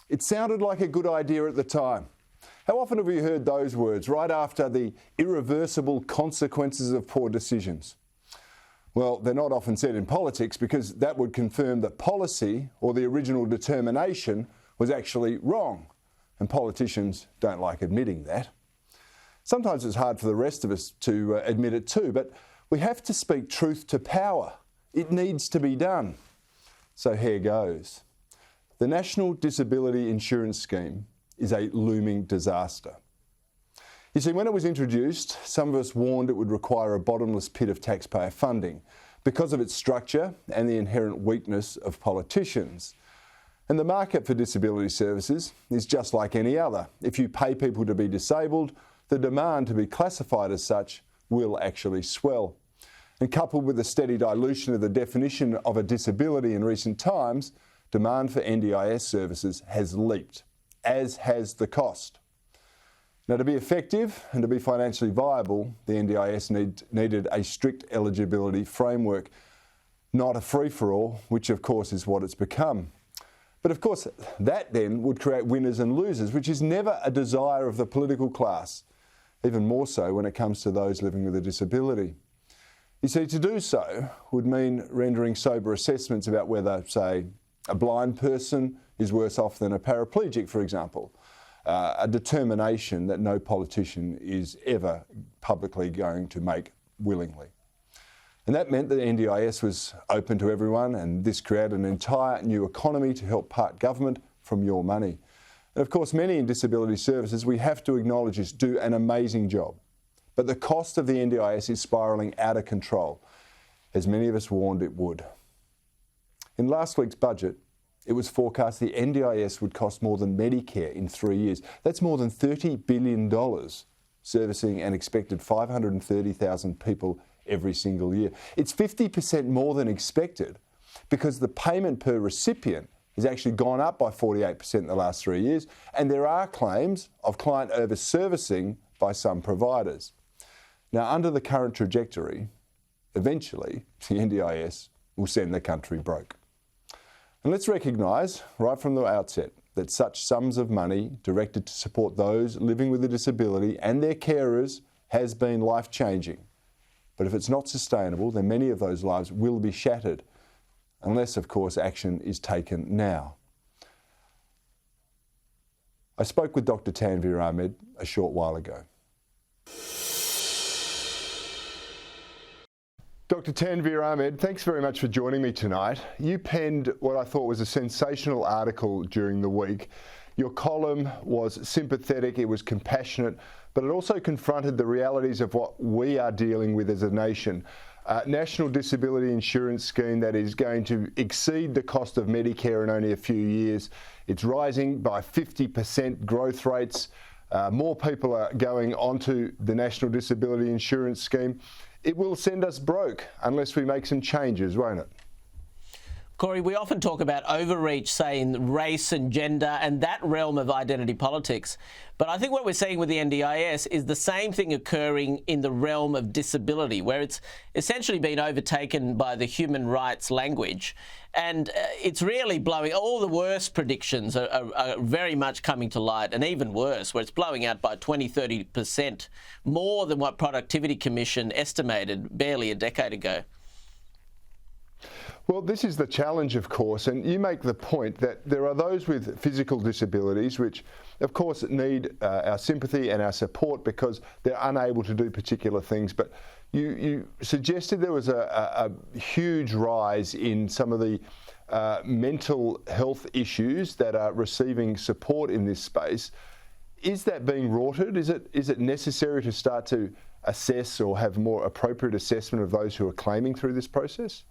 It sounded like a good idea at the time. How often have we heard those words right after the irreversible consequences of poor decisions? Well, they're not often said in politics because that would confirm that policy or the original determination was actually wrong, and politicians don't like admitting that. Sometimes it's hard for the rest of us to admit it too, but we have to speak truth to power. It needs to be done. So here goes. The National Disability Insurance Scheme is a looming disaster. You see, when it was introduced, some of us warned it would require a bottomless pit of taxpayer funding because of its structure and the inherent weakness of politicians. And the market for disability services is just like any other. If you pay people to be disabled, the demand to be classified as such will actually swell. And coupled with the steady dilution of the definition of a disability in recent times, demand for NDIS services has leaped, as has the cost. Now, to be effective and to be financially viable, the NDIS needed a strict eligibility framework, not a free-for-all, which of course is what it's become. But of course, that then would create winners and losers, which is never a desire of the political class, even more so when it comes to those living with a disability. You see, to do so would mean rendering sober assessments about whether, say, a blind person is worse off than a paraplegic, for example, a determination that no politician is ever publicly going to make willingly. And that meant that NDIS was open to everyone, and this created an entire new economy to help part government from your money. And of course, many in disability services, we have to acknowledge this, do an amazing job. But the cost of the NDIS is spiralling out of control, as many of us warned it would. In last week's budget, it was forecast the NDIS would cost more than Medicare in 3 years. That's more than $30 billion, servicing an expected 530,000 people every single year. It's 50% more than expected because the payment per recipient has actually gone up by 48% in the last 3 years, and there are claims of client over-servicing by some providers. Now, under the current trajectory, eventually the NDIS will send the country broke. And let's recognise right from the outset that such sums of money directed to support those living with a disability and their carers has been life-changing. But if it's not sustainable, then many of those lives will be shattered, unless, of course, action is taken now. I spoke with Dr. Tanveer Ahmed a short while ago. Dr. Tanveer Ahmed, thanks very much for joining me tonight. You penned what I thought was a sensational article during the week. Your column was sympathetic, it was compassionate, but it also confronted the realities of what we are dealing with as a nation. National Disability Insurance Scheme that is going to exceed the cost of Medicare in only a few years. It's rising by 50% growth rates. More people are going onto the National Disability Insurance Scheme. It will send us broke unless we make some changes, won't it? Corey, we often talk about overreach, say, in race and gender and that realm of identity politics. But I think what we're seeing with the NDIS is the same thing occurring in the realm of disability, where it's essentially been overtaken by the human rights language. And it's really blowing, all the worst predictions are very much coming to light, and even worse, where it's blowing out by 20-30% more than what Productivity Commission estimated barely a decade ago. Well, this is the challenge, of course, and you make the point that there are those with physical disabilities which, of course, need our sympathy and our support because they're unable to do particular things. But you suggested there was a huge rise in some of the mental health issues that are receiving support in this space. Is that being rorted? Is it necessary to start to assess or have more appropriate assessment of those who are claiming through this process?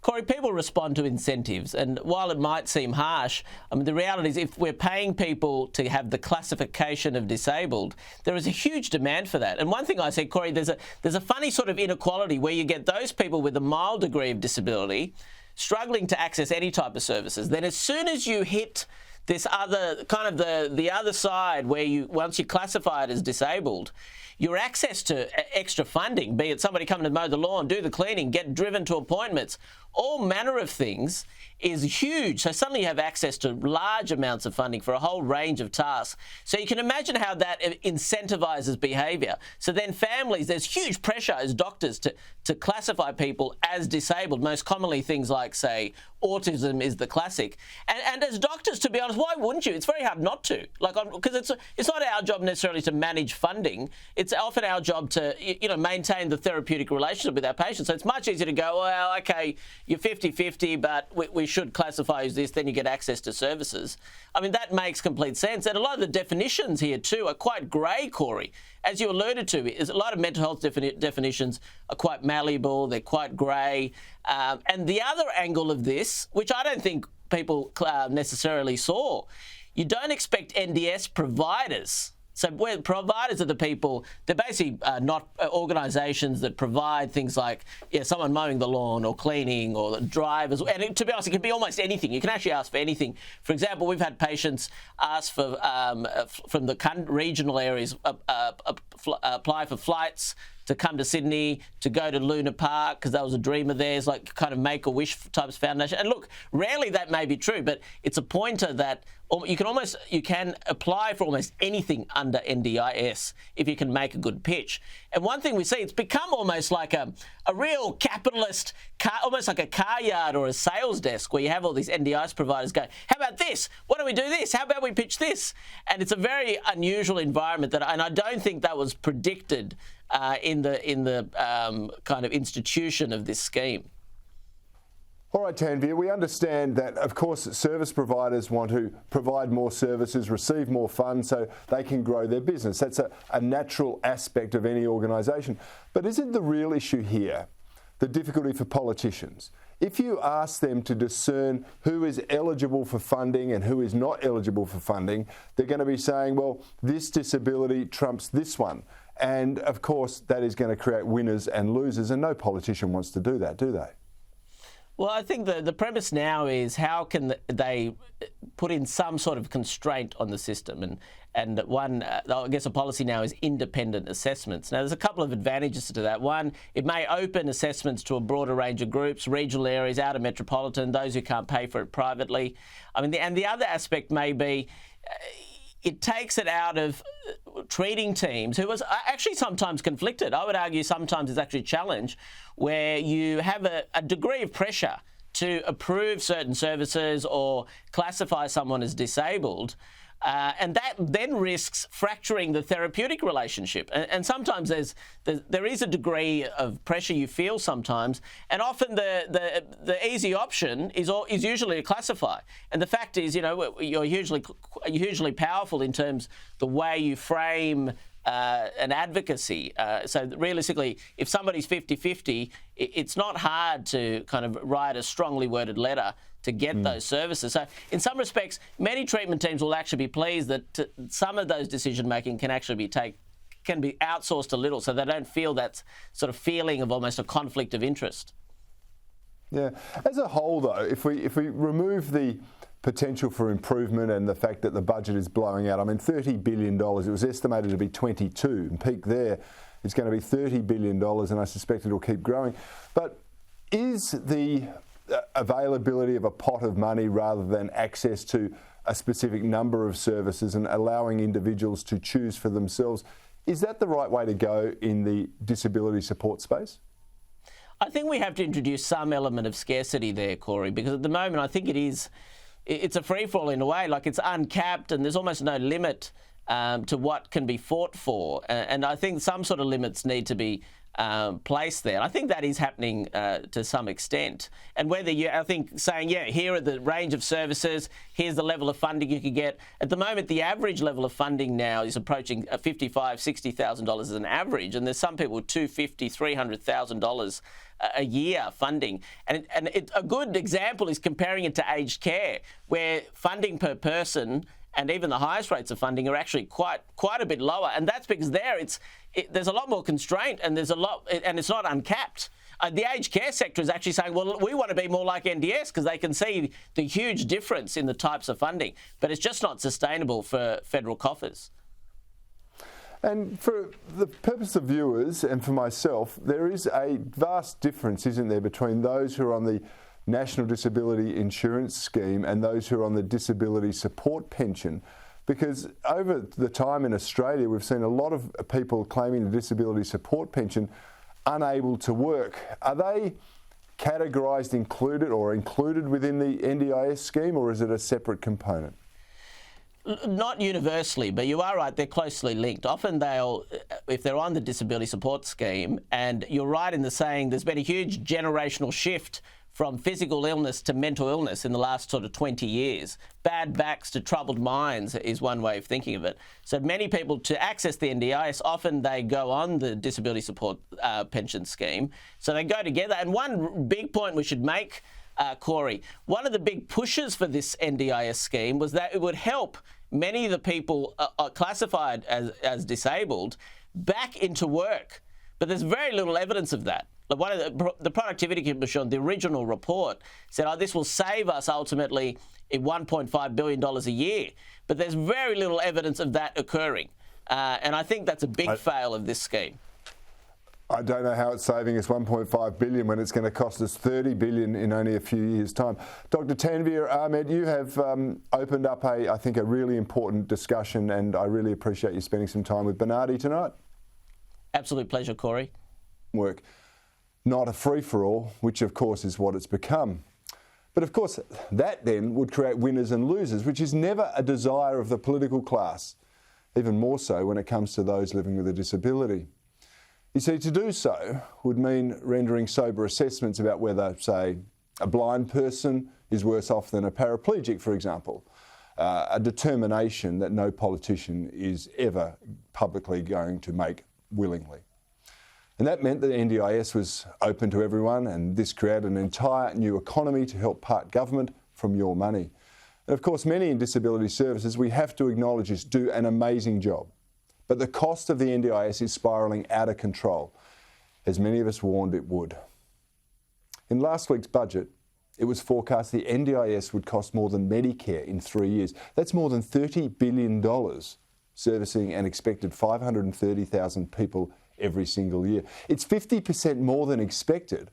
Corey, people respond to incentives, and while it might seem harsh, I mean, the reality is if we're paying people to have the classification of disabled, there is a huge demand for that. And one thing I said, Corey, there's a funny sort of inequality where you get those people with a mild degree of disability struggling to access any type of services. Then as soon as you hit this other kind of the other side where once you classify it as disabled, your access to extra funding, be it somebody coming to mow the lawn, do the cleaning, get driven to appointments, all manner of things is huge. So suddenly you have access to large amounts of funding for a whole range of tasks. So you can imagine how that incentivizes behaviour. So then families, there's huge pressure as doctors to classify people as disabled. Most commonly things like, say, autism is the classic. And as doctors, to be honest, why wouldn't you? It's very hard not to. Because it's not our job necessarily to manage funding. It's often our job to, maintain the therapeutic relationship with our patients. So it's much easier to go, well, okay, you're 50-50, but we should classify as this, then you get access to services. I mean, that makes complete sense. And a lot of the definitions here too are quite grey, Corey. As you alluded to, is a lot of mental health definitions are quite malleable, they're quite grey. And the other angle of this, which I don't think people necessarily saw, you don't expect NDS providers. So where providers are the people, they're basically not organisations that provide things like someone mowing the lawn or cleaning or drivers. And to be honest, it can be almost anything. You can actually ask for anything. For example, we've had patients ask for from the regional areas apply for flights to come to Sydney, to go to Luna Park, because that was a dream of theirs, like kind of Make-A-Wish types of foundation. And look, rarely that may be true, but it's a pointer that you can apply for almost anything under NDIS if you can make a good pitch. And one thing we see, it's become almost like a real capitalist, almost like a car yard or a sales desk where you have all these NDIS providers going, how about this? Why don't we do this? How about we pitch this? And it's a very unusual environment and I don't think that was predicted in the kind of institution of this scheme. All right, Tanveer, we understand that, of course, service providers want to provide more services, receive more funds so they can grow their business. That's a natural aspect of any organisation. But isn't the real issue here the difficulty for politicians? If you ask them to discern who is eligible for funding and who is not eligible for funding, they're going to be saying, well, this disability trumps this one. And, of course, that is going to create winners and losers, and no politician wants to do that, do they? Well, I think the premise now is how can they put in some sort of constraint on the system, and one, I guess a policy now is independent assessments. Now, there's a couple of advantages to that. One, it may open assessments to a broader range of groups, regional areas, outer metropolitan, those who can't pay for it privately. I mean, and the other aspect may be it takes it out of treating teams who was actually sometimes conflicted. I would argue sometimes it's actually a challenge where you have a degree of pressure to approve certain services or classify someone as disabled. And that then risks fracturing the therapeutic relationship. And sometimes there is a degree of pressure you feel sometimes, and often the easy option is usually to classify. And the fact is, you're hugely powerful in terms the way you frame an advocacy. So realistically, if somebody's 50-50, it's not hard to kind of write a strongly worded letter to get those services. So in some respects, many treatment teams will actually be pleased that some of those decision-making can actually be outsourced a little, so they don't feel that sort of feeling of almost a conflict of interest. Yeah. As a whole, though, if we remove the potential for improvement and the fact that the budget is blowing out, I mean, $30 billion, it was estimated to be 22, and peak there is going to be $30 billion, and I suspect it'll keep growing. But is the availability of a pot of money rather than access to a specific number of services and allowing individuals to choose for themselves, is that the right way to go in the disability support space? I think we have to introduce some element of scarcity there, Corey, because at the moment I think it's a free-for-all in a way, like it's uncapped and there's almost no limit to what can be fought for. And I think some sort of limits need to be placed there. I think that is happening to some extent. And whether I think saying, here are the range of services, here's the level of funding you could get. At the moment, the average level of funding now is approaching $55,000, $60,000 as an average, and there's some people with $250,000, $300,000 a year funding. And a good example is comparing it to aged care, where funding per person and even the highest rates of funding are actually quite a bit lower, and that's because there's a lot more constraint, and and it's not uncapped. The aged care sector is actually saying, well, we want to be more like NDS because they can see the huge difference in the types of funding, but it's just not sustainable for federal coffers. And for the purpose of viewers and for myself, there is a vast difference, isn't there, between those who are on the National Disability Insurance Scheme and those who are on the Disability Support Pension. Because over the time in Australia, we've seen a lot of people claiming the Disability Support Pension unable to work. Are they categorised included within the NDIS scheme, or is it a separate component? Not universally, but you are right, they're closely linked. Often if they're on the disability support scheme, and you're right in the saying there's been a huge generational shift from physical illness to mental illness in the last sort of 20 years. Bad backs to troubled minds is one way of thinking of it. So many people, to access the NDIS, often they go on the disability support pension scheme. So they go together. And one big point we should make, Corey, one of the big pushes for this NDIS scheme was that it would help many of the people classified as disabled back into work. But there's very little evidence of that. One of the Productivity Commission, the original report, said, this will save us ultimately $1.5 billion a year. But there's very little evidence of that occurring. And I think that's a big fail of this scheme. I don't know how it's saving us $1.5 billion when it's going to cost us $30 billion in only a few years' time. Dr. Tanveer Ahmed, you have opened up I think a really important discussion, and I really appreciate you spending some time with Bernardi tonight. Absolute pleasure, Corey. Work. Not a free-for-all, which of course is what it's become. But of course, that then would create winners and losers, which is never a desire of the political class, even more so when it comes to those living with a disability. You see, to do so would mean rendering sober assessments about whether, say, a blind person is worse off than a paraplegic, for example, a determination that no politician is ever publicly going to make willingly. And that meant that the NDIS was open to everyone, and this created an entire new economy to help part government from your money. And of course, many in disability services, we have to acknowledge this, do an amazing job. But the cost of the NDIS is spiralling out of control, as many of us warned it would. In last week's budget, it was forecast the NDIS would cost more than Medicare in 3 years. That's more than $30 billion, servicing an expected 530,000 people every single year. It's 50% more than expected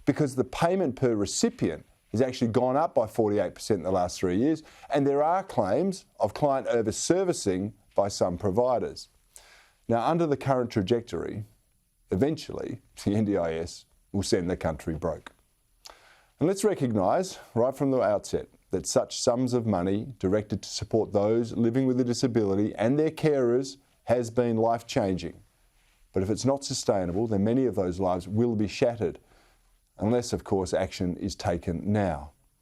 because the payment per recipient has actually gone up by 48% in the last 3 years, and there are claims of client over-servicing by some providers. Now, under the current trajectory, eventually the NDIS will send the country broke. And let's recognise right from the outset that such sums of money directed to support those living with a disability and their carers has been life-changing. But if it's not sustainable, then many of those lives will be shattered, unless, of course, action is taken now.